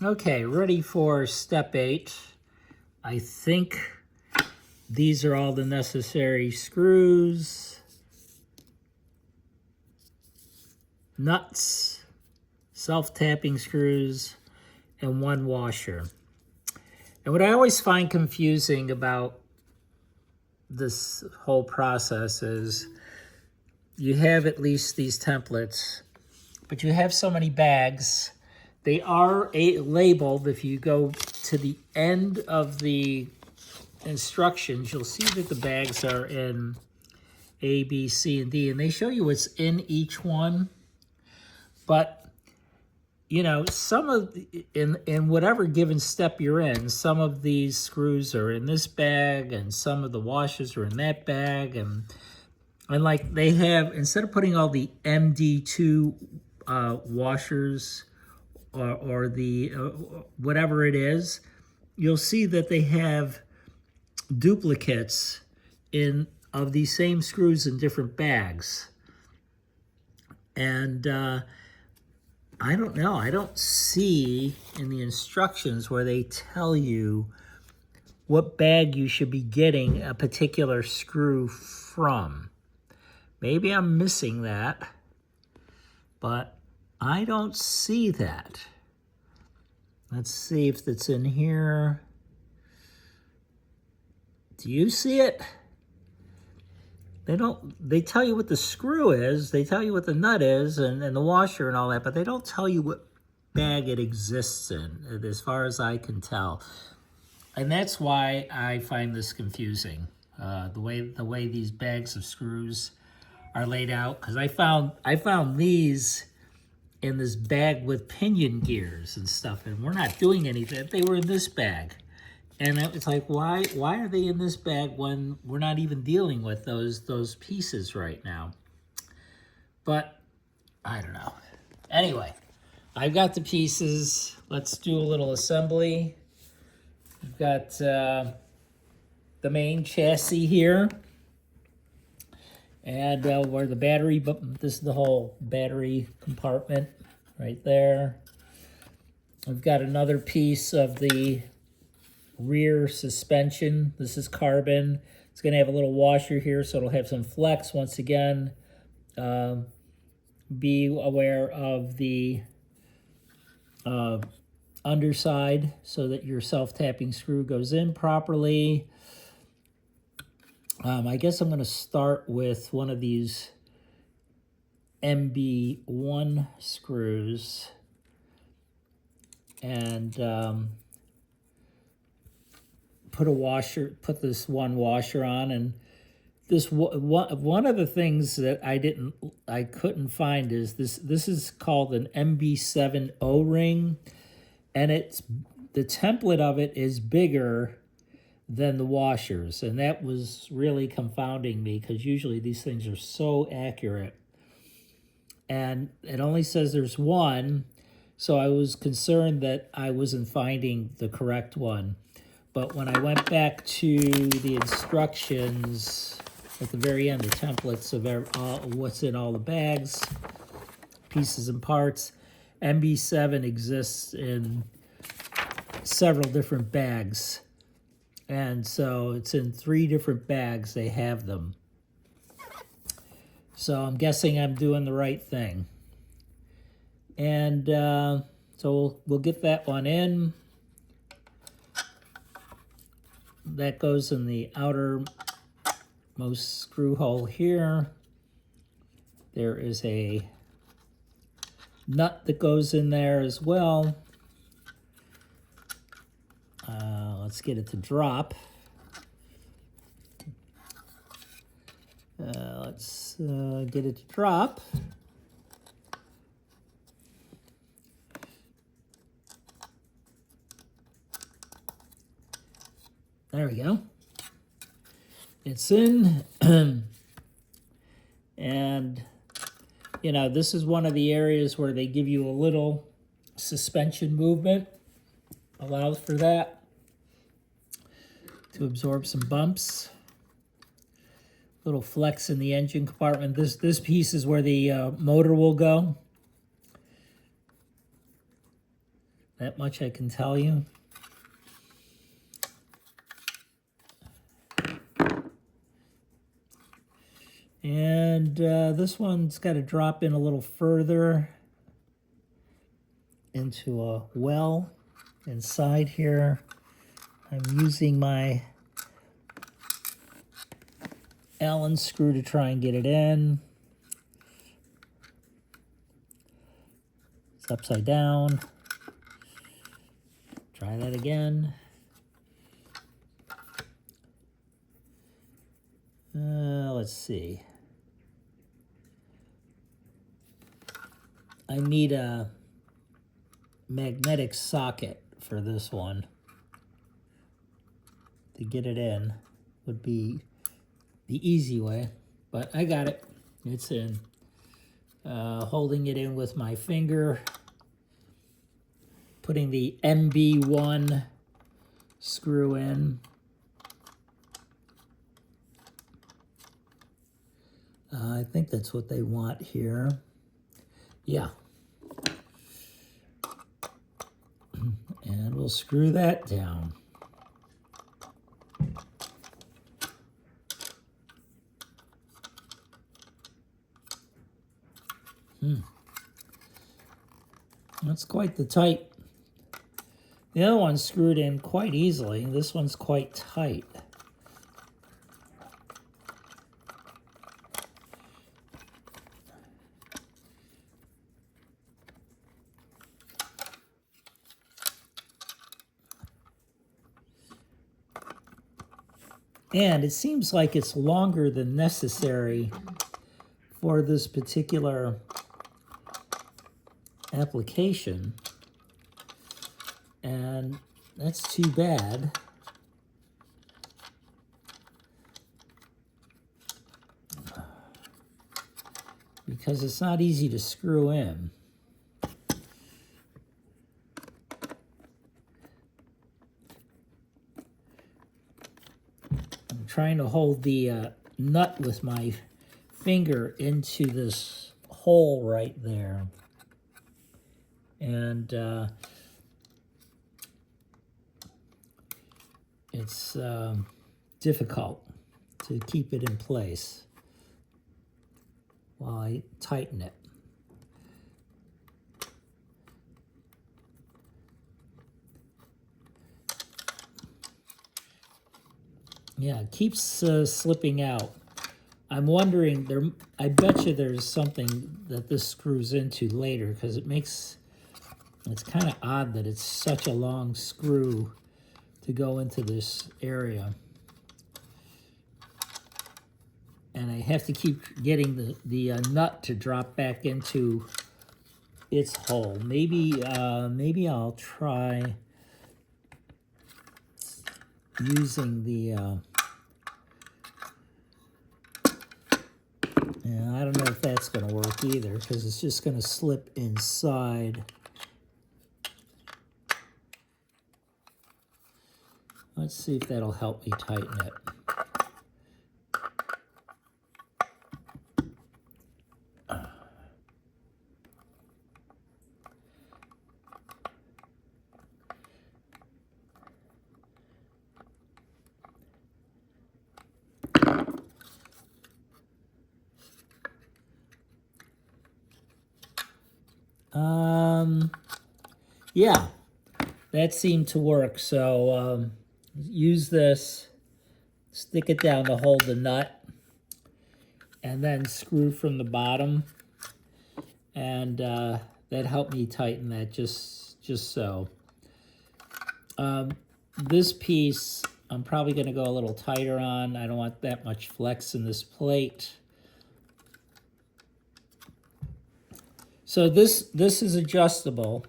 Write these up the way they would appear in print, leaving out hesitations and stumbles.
Okay, ready for step 8. I think these are all the necessary screws, nuts, self-tapping screws, and one washer. And what I always find confusing about this whole process is you have at least these templates, but you have so many bags. They are labeled. If you go to the end of the instructions, you'll see that the bags are in A, B, C, and D, and they show you what's in each one. But you know, some of in whatever given step you're in, some of these screws are in this bag, and some of the washers are in that bag, and like they have, instead of putting all the MD2 washers or the whatever it is, you'll see that they have duplicates in of these same screws in different bags. And I don't know, I don't see in the instructions where they tell you what bag you should be getting a particular screw from. Maybe I'm missing that, but I don't see that. Let's see if it's in here. Do you see it? They tell you what the screw is, they tell you what the nut is and the washer and all that, but they don't tell you what bag it exists in, as far as I can tell. And that's why I find this confusing, the way these bags of screws are laid out, because I found these in this bag with pinion gears and stuff, and we're not doing anything. They were in this bag. And it's like, why are they in this bag when we're not even dealing with those pieces right now? But I don't know. Anyway, I've got the pieces. Let's do a little assembly. We've got the main chassis here, and where the battery, but this is the whole battery compartment right there. We've got another piece of the rear suspension. This is carbon. It's going to have a little washer here, so it'll have some flex. Once again, be aware of the underside so that your self-tapping screw goes in properly. I guess I'm going to start with one of these MB1 screws and put this one washer on. And this one of the things that I couldn't find is this is called an MB7 O-ring, and the template of it is bigger than the washers, and that was really confounding me, because usually these things are so accurate, and it only says there's one, so I was concerned that I wasn't finding the correct one. But when I went back to the instructions at the very end, the templates of what's in all the bags, pieces and parts, MB7 exists in several different bags. And so it's in 3 different bags they have them. So I'm guessing I'm doing the right thing. And so we'll get that one in. That goes in the outermost screw hole here. There is a nut that goes in there as well. Let's get it to drop. Let's get it to drop. There we go. It's in. And, you know, this is one of the areas where they give you a little suspension movement. Allows for that, to absorb some bumps. Little flex in the engine compartment. This piece is where the motor will go. That much I can tell you. And this one's got to drop in a little further into a well inside here. I'm using my Allen screw to try and get it in. It's upside down. Try that again. Let's see. I need a magnetic socket for this one. To get it in would be the easy way, but I got it. It's in. Holding it in with my finger, putting the MB1 screw in. I think that's what they want here. Yeah. And we'll screw that down. That's quite the tight. The other one's screwed in quite easily. This one's quite tight. And it seems like it's longer than necessary for this particular application, and that's too bad. Because it's not easy to screw in. I'm trying to hold the nut with my finger into this hole right there. And it's difficult to keep it in place while I tighten it. Yeah, it keeps slipping out. I'm wondering, I bet you there's something that this screws into later, because it's kind of odd that it's such a long screw to go into this area. And I have to keep getting the nut to drop back into its hole. Maybe I'll try using the I don't know if that's going to work either, because it's just going to slip inside. Let's see if that'll help me tighten it. Yeah, that seemed to work. So use this, stick it down to hold the nut, and then screw from the bottom. And that helped me tighten that just so. This piece, I'm probably going to go a little tighter on. I don't want that much flex in this plate. So this is adjustable.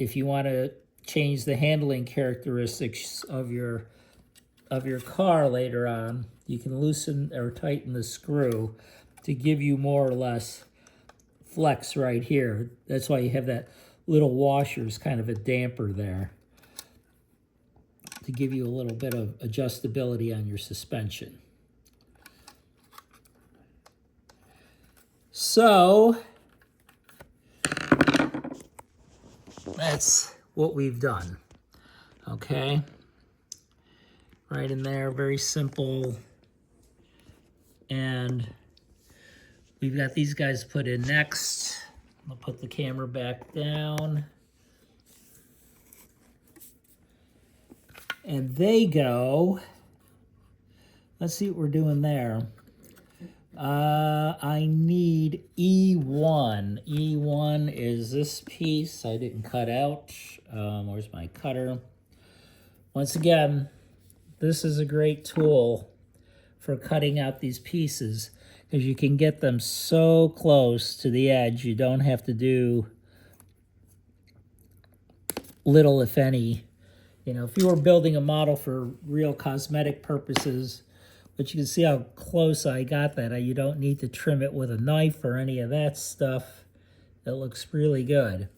If you want to change the handling characteristics of your car later on, you can loosen or tighten the screw to give you more or less flex right here. That's why you have that little washer is kind of a damper there to give you a little bit of adjustability on your suspension. So that's what we've done. Okay. Right in there, very simple. And we've got these guys put in next. I'll put the camera back down. And they go, let's see what we're doing there. I need E1. E1 is this piece I didn't cut out. Where's my cutter? Once again, this is a great tool for cutting out these pieces because you can get them so close to the edge. You don't have to do little, if any. You know, if you were building a model for real cosmetic purposes, but you can see how close I got that. You don't need to trim it with a knife or any of that stuff. It looks really good.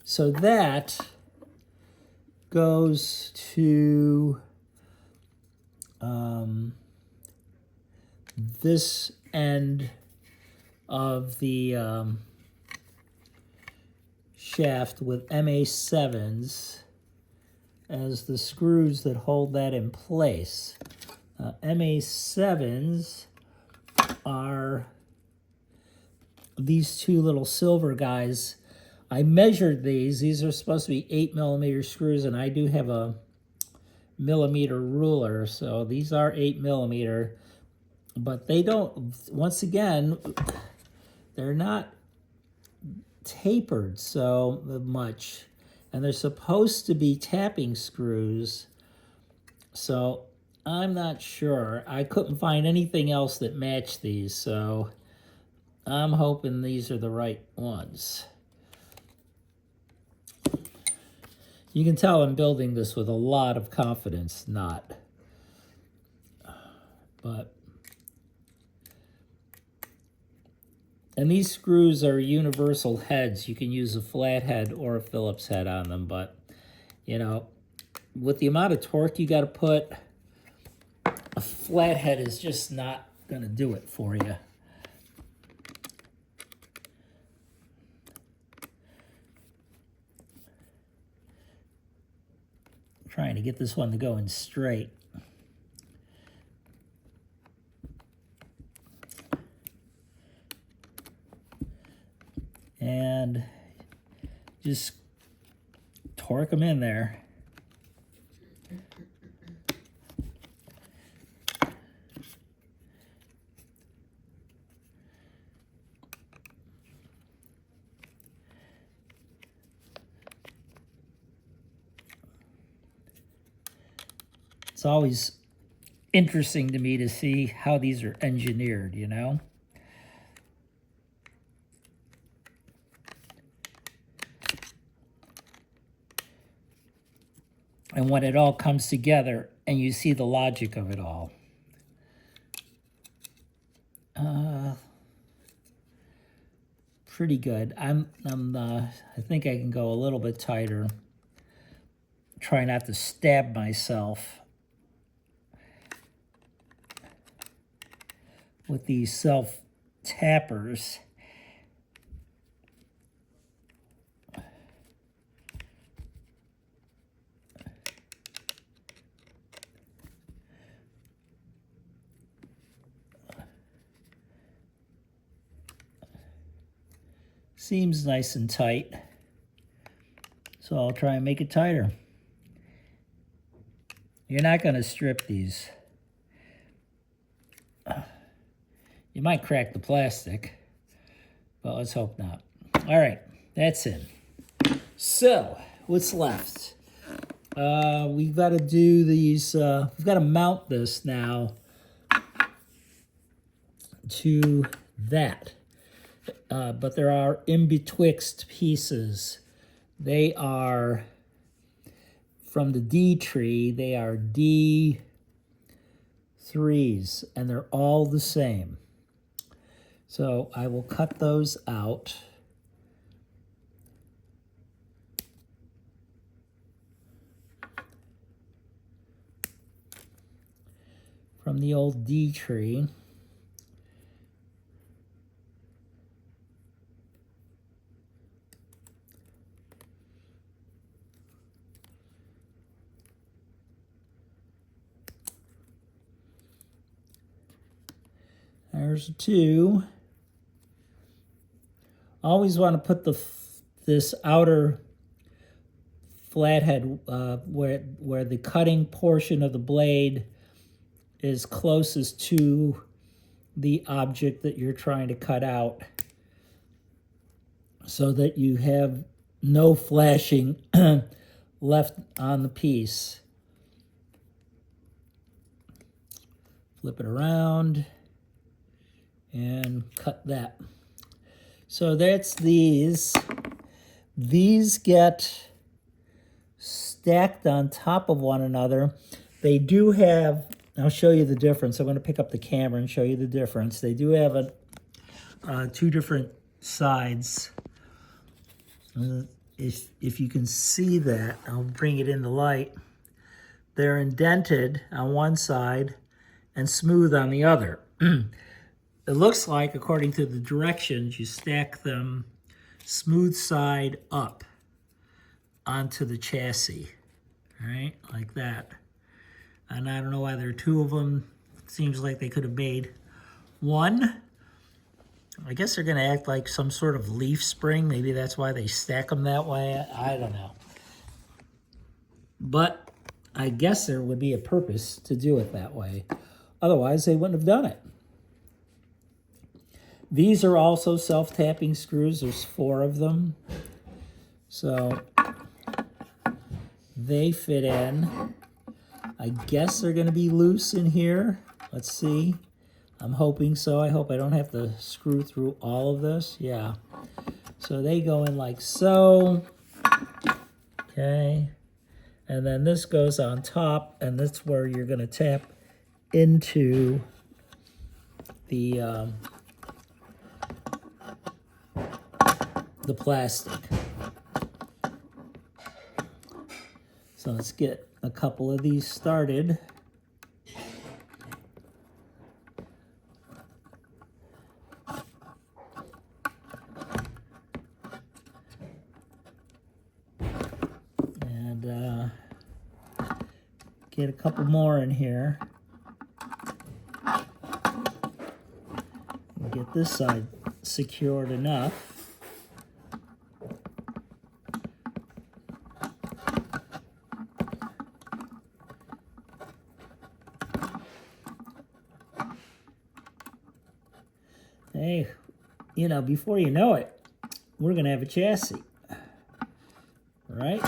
So that goes to this end of the shaft with MA7s as the screws that hold that in place. MA7s are these two little silver guys. I measured these. These are supposed to be 8mm screws, and I do have a millimeter ruler, so these are 8mm, but they don't, once again, they're not tapered so much, and they're supposed to be tapping screws, so I'm not sure. I couldn't find anything else that matched these, so I'm hoping these are the right ones. You can tell I'm building this with a lot of confidence, not. But, and these screws are universal heads. You can use a flat head or a Phillips head on them, but, you know, with the amount of torque you got to put, a flat head is just not going to do it for you. Trying to get this one to go in straight. And just torque them in there. It's always interesting to me to see how these are engineered, you know? And when it all comes together and you see the logic of it all. Pretty good. I think I can go a little bit tighter. Try not to stab myself with these self-tappers. Seems nice and tight, so I'll try and make it tighter. You're not going to strip these. You might crack the plastic, but let's hope not. All right, that's it. So, what's left? We've got to do these, we've got to mount this now to that. But there are in-betwixt pieces. They are from the D tree. They are D3s, and they're all the same. So I will cut those out. From the old D tree. There's 2. Always want to put this outer flathead where the cutting portion of the blade is closest to the object that you're trying to cut out, so that you have no flashing left on the piece. Flip it around and cut that. So that's these. These get stacked on top of one another. They do have, I'll show you the difference. I'm going to pick up the camera and show you the difference. They do have 2 different sides. If you can see that, I'll bring it in the light. They're indented on one side and smooth on the other. It looks like, according to the directions, you stack them smooth side up onto the chassis, right? Like that. And I don't know why there are 2 of them. It seems like they could have made 1. I guess they're going to act like some sort of leaf spring. Maybe that's why they stack them that way. I don't know. But I guess there would be a purpose to do it that way. Otherwise, they wouldn't have done it. These are also self-tapping screws. There's 4 of them. So they fit in. I guess they're going to be loose in here. Let's see. I'm hoping so. I hope I don't have to screw through all of this. Yeah. So they go in like so. Okay. And then this goes on top, and that's where you're going to tap into the plastic. So let's get a couple of these started. And get a couple more in here. Get this side secured enough. Hey, you know, before you know it, we're going to have a chassis, right?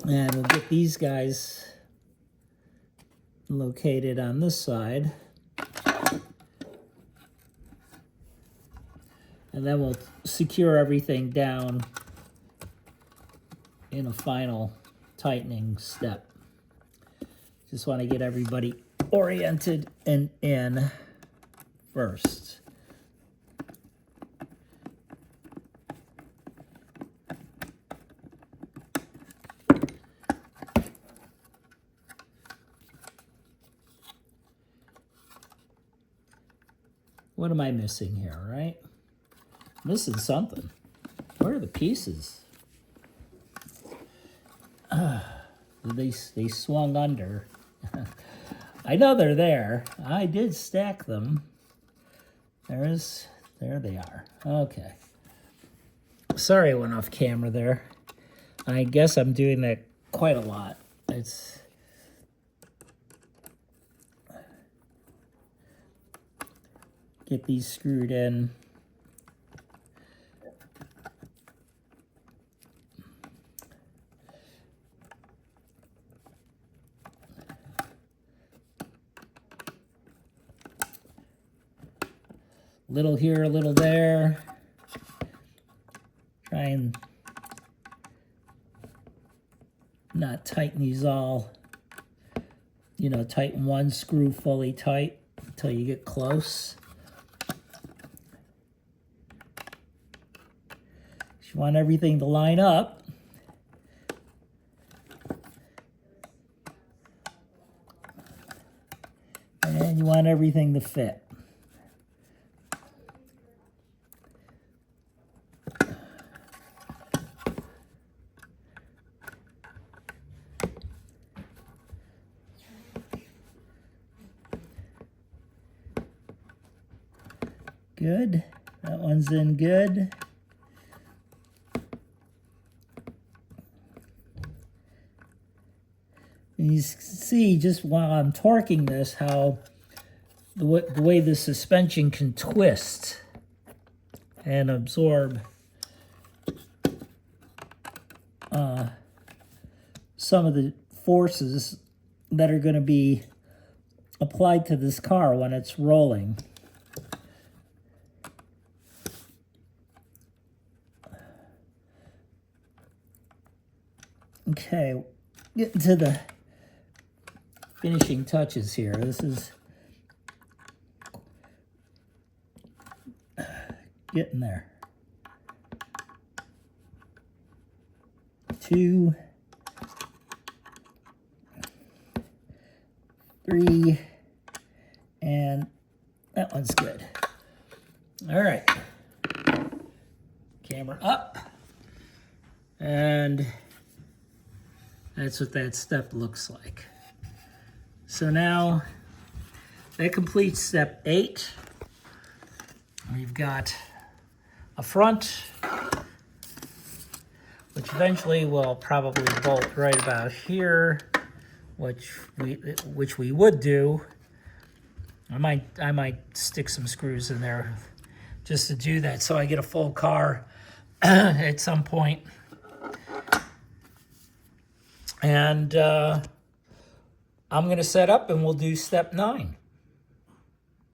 And we'll get these guys located on this side. And then we'll secure everything down in a final tightening step. Just want to get everybody oriented and in first. What am I missing here, right? Missing something. Where are the pieces? They swung under. I know they're there. I did stack them. There they are. Okay. Sorry I went off camera there. I guess I'm doing that quite a lot. It's get these screwed in. Little here, a little there. Try and not tighten these all, you know, tighten one screw fully tight until you get close. You want everything to line up. And you want everything to fit. Good. That one's in good. And you see just while I'm torquing this how the way the suspension can twist and absorb some of the forces that are going to be applied to this car when it's rolling. Okay, getting to the finishing touches here. This is getting there. 2, 3, and that one's good. All right, camera up, and that's what that step looks like. So now that completes step 8. We've got a front, which eventually will probably bolt right about here, which we would do. I might stick some screws in there just to do that, so I get a full car at some point. And I'm going to set up, and we'll do step 9.